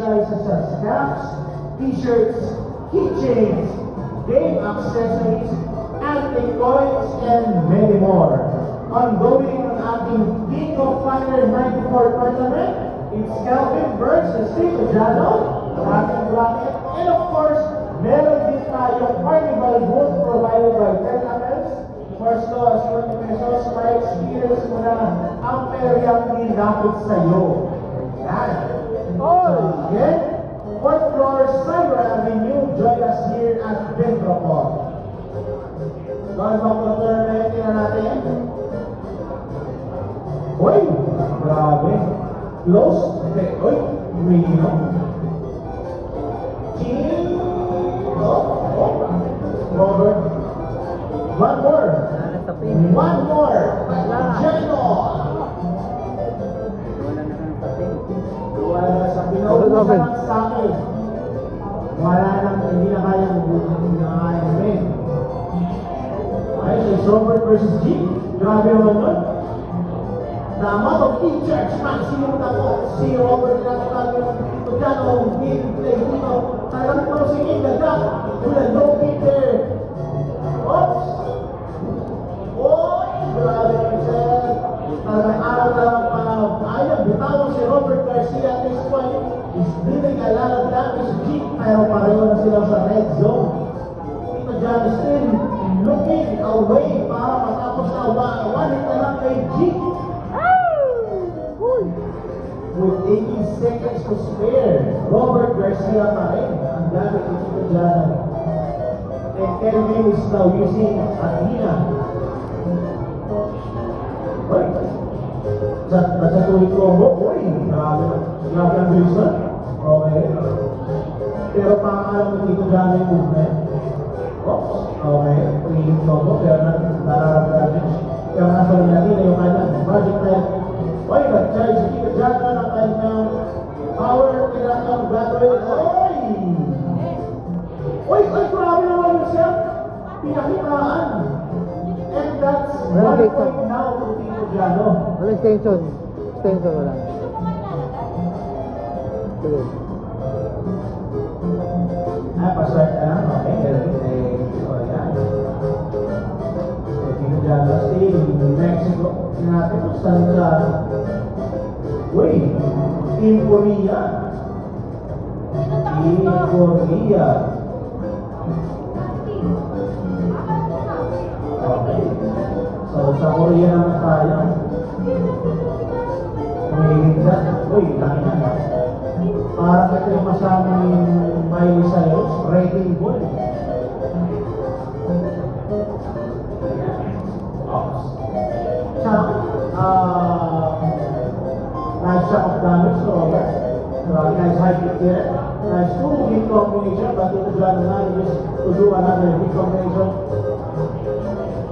specializes sa caps, t-shirts, keychains, game accessories, antique coins, and many more. Ongoing ang ating King of Fire 94 tournament, it's Calvin versus Tito Jano, ang ating bracket, and of course, meron din tayong carnival booth provided by Telecams. First to as 20 pesos para experience mo na ang peryang nilapit sa'yo. Yan. Again, 4th floor, Cyber Avenue, join us here at Ventropol. Going back to the tournament, tingnan natin. Uy, grabe. Close. Okay, uy, Mino. Robert. One more. One more. Jeno. Wala na sa pinauusan ng sa akin. Wala nang hindi na kayang rin. Ay, it's Robert versus G. Grabe naman nun. The amount of in-charge maximum na po si Robert na Gano gameplay dito. Talagang ito si King Gagap with a low kick there. Oops! Oy! Grabe naman siya. Talagang araw lang ayaw bitawan si Robert Garcia at this point is dealing a lot of damage to King pero pareho na sila sa red zone. Tito John is still looking away para matapos na one hit na lang kay King. With 18 seconds to spare, Robert Garcia pa rin ang gamit ni Tito John. And Kelvin is now using Athena. Uy! Nasa tuwing combo, uy! Grabe ang bilis na. Okay. Pero pakakalam mo Tito John yung movement. Oops! Okay. Tuwing combo, pero nararamdaman damage. Pero nasa rin natin na yung kanyang Magic Time. Uy! Nag-charge si Tito John na ng kanyang power kailangan gagawin. Uy! Uy! Ay, grabe naman yun siya! Pinakitaan! And that's 1 point now to Tito John. Wala extension. Extension wala. Sige. Pa-start na lang. Okay, Kelvin. So, yan. So, Tito John still in Mexico. Natin kung saan sa uy! Team Korea. Team Korea. Okay. So, sa Korea naman tayo. Kumilig na. Uy, laki na. Parang ito yung masama yung Miley Cyrus, rating ball. Nice shot of damage to Robert. Nice high kick there. Nice 2 hit combination, but Tito John manages to do another hit combination.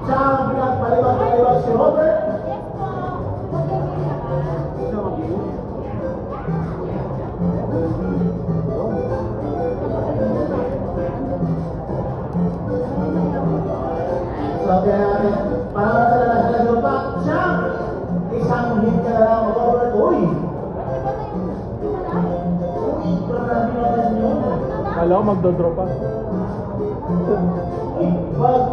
Saan pinagpalibag si Robert? So, kaya natin, para sa lahat pa, siyang isang hit ka na lang, Robert. Uy! Uy, marami naman yun. Kala ko magdodrop pa. Uy, wag.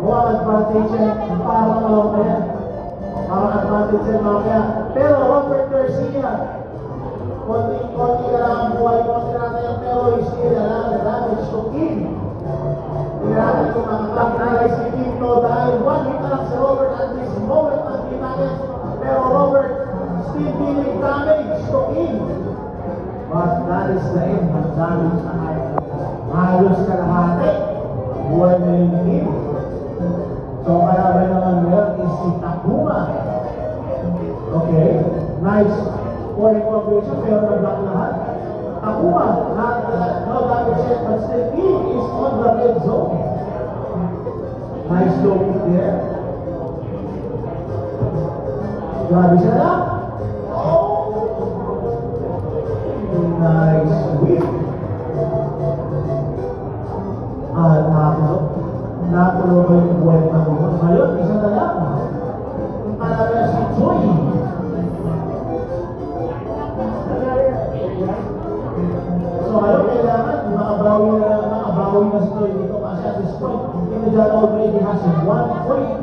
Huwag advantage yan. Parang mamaya. Parang advantage yan mamaya. Pero Robert Garcia, konti-konti ka lang ang buhay, konti na tayo, pero still na damage to King. Grabe kung makakapagay si Tito dahil one hit na lang si Robert at this moment ang natin. Pero Robert still dealing damage to King. But that is the end ng damage na kaya. Halos kalahati. Buhay na yung King. So kaya ba naman ngayon is si Takuma. Okay. Nice. Point combination pero nag-block lahat. Takuma, no damage yet, but still King is on the red zone. Nice low kick there. Grabe siya na. Oh! Nice whip. Napulo ba yung buhay na mo? Ngayon, isa na lang. Yung talaga si Joy. So ngayon kailangan makabawi na si Troy dito kasi at this point, Tino John already has 1 point.